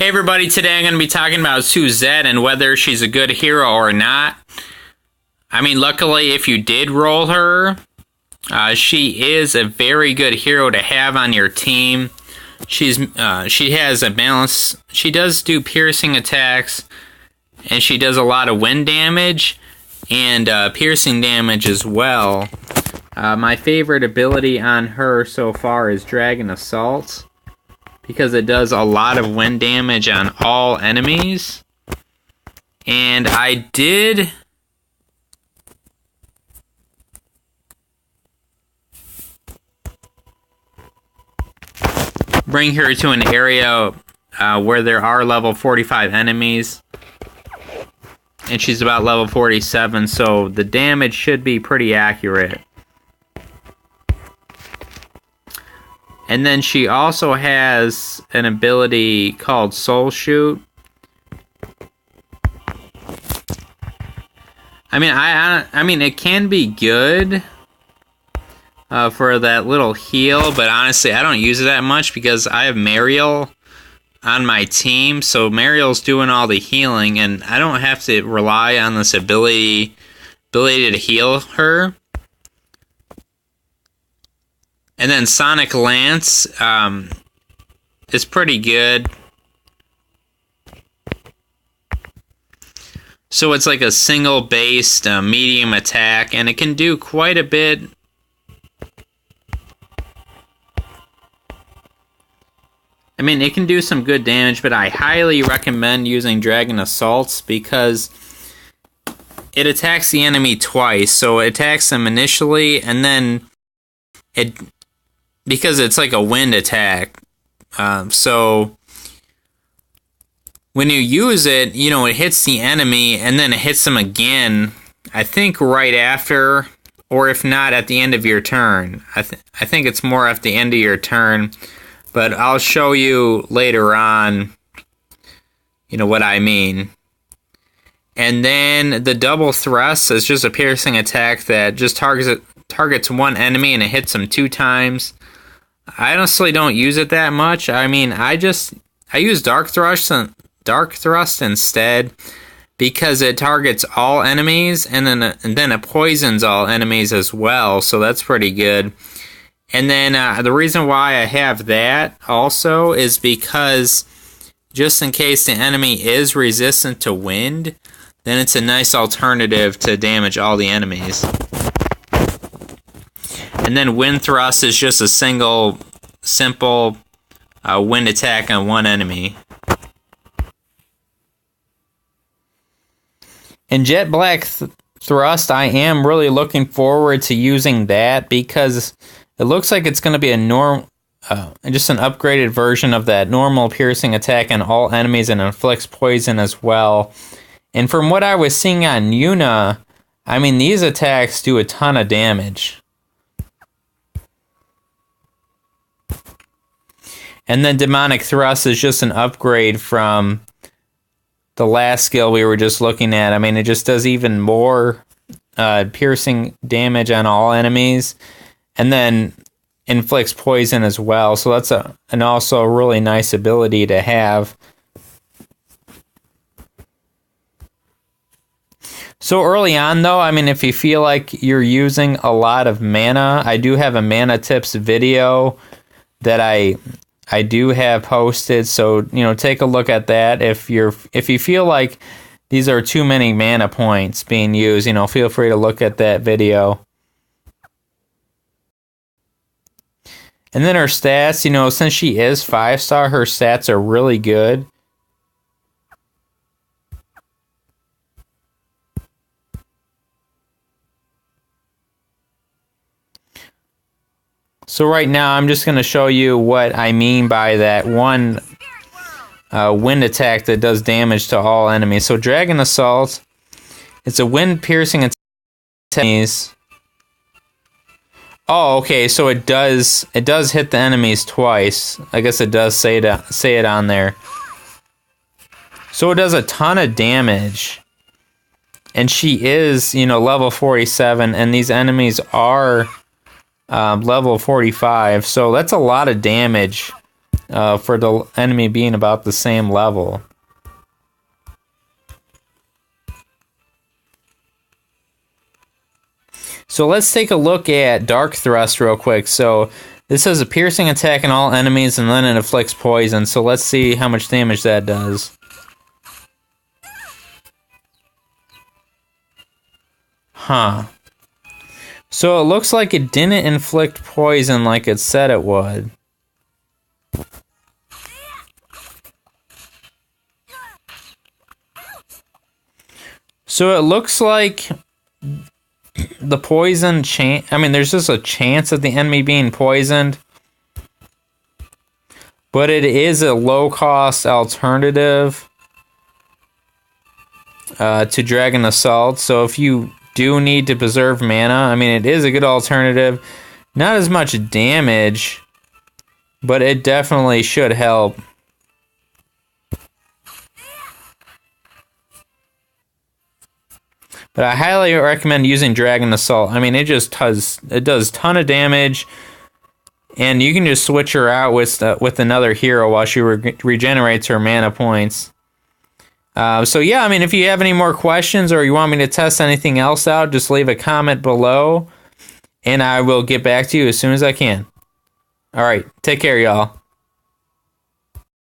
Hey everybody, today I'm going to be talking about Suzette and whether she's a good hero or not. I mean, luckily if you did roll her, she is a very good hero to have on your team. She has a balance. She does do piercing attacks, and she does a lot of wind damage and piercing damage as well. My favorite ability on her so far is Dragon Assault, because it does a lot of wind damage on all enemies. And I did bring her to an area where there are level 45 enemies. And she's about level 47, so the damage should be pretty accurate. And then she also has an ability called Soul Shoot. I mean, it can be good for that little heal, but honestly, I don't use it that much because I have Mariel on my team, so Mariel's doing all the healing, and I don't have to rely on this ability to heal her. And then Sonic Lance is pretty good. So it's like a single-based medium attack, and it can do quite a bit. I mean, it can do some good damage, but I highly recommend using Dragon Assaults because it attacks the enemy twice. So it attacks them initially, and then because it's like a wind attack, so when you use it, you know, it hits the enemy and then it hits them again, I think right after, or if not at the end of your turn. I think it's more at the end of your turn, but I'll show you later on, you know, what I mean. And then the double thrust is just a piercing attack that just targets one enemy and it hits them 2 times. I honestly don't use it that much. I mean, I use Dark Thrust instead because it targets all enemies and then it poisons all enemies as well. So that's pretty good. And then the reason why I have that also is because just in case the enemy is resistant to wind, then it's a nice alternative to damage all the enemies. And then Wind Thrust is just a simple wind attack on one enemy. In Jet Black Thrust, I am really looking forward to using that because it looks like it's going to be just an upgraded version of that normal piercing attack on all enemies and inflicts poison as well. And from what I was seeing on Yuna, I mean, these attacks do a ton of damage. And then Demonic Thrust is just an upgrade from the last skill we were just looking at. I mean, it just does even more piercing damage on all enemies. And then inflicts poison as well. So that's also a really nice ability to have. So early on, though, I mean, if you feel like you're using a lot of mana, I do have a mana tips video that I do have posted, so you know, take a look at that. If you feel like these are too many mana points being used, you know, feel free to look at that video. And then her stats, you know, since she is 5-star, her stats are really good. So right now, I'm just going to show you what I mean by that one wind attack that does damage to all enemies. So Dragon Assault, it's a wind piercing attack. Oh, okay, so it does hit the enemies twice. I guess it does say it on there. So it does a ton of damage. And she is, you know, level 47, and these enemies are level 45, so that's a lot of damage for the enemy being about the same level. So let's take a look at Dark Thrust real quick. So this has a piercing attack on all enemies, and then it inflicts poison. So let's see how much damage that does. Huh. So it looks like it didn't inflict poison like it said it would. So it looks like the poison there's just a chance of the enemy being poisoned. But it is a low-cost alternative to Dragon Assault. So if you do need to preserve mana, it is a good alternative. Not as much damage, but it definitely should help. But I highly recommend using Dragon Assault. It does ton of damage, and you can just switch her out with another hero while she regenerates her mana points. So yeah, if you have any more questions or you want me to test anything else out, just leave a comment below, and I will get back to you as soon as I can. All right, take care, y'all.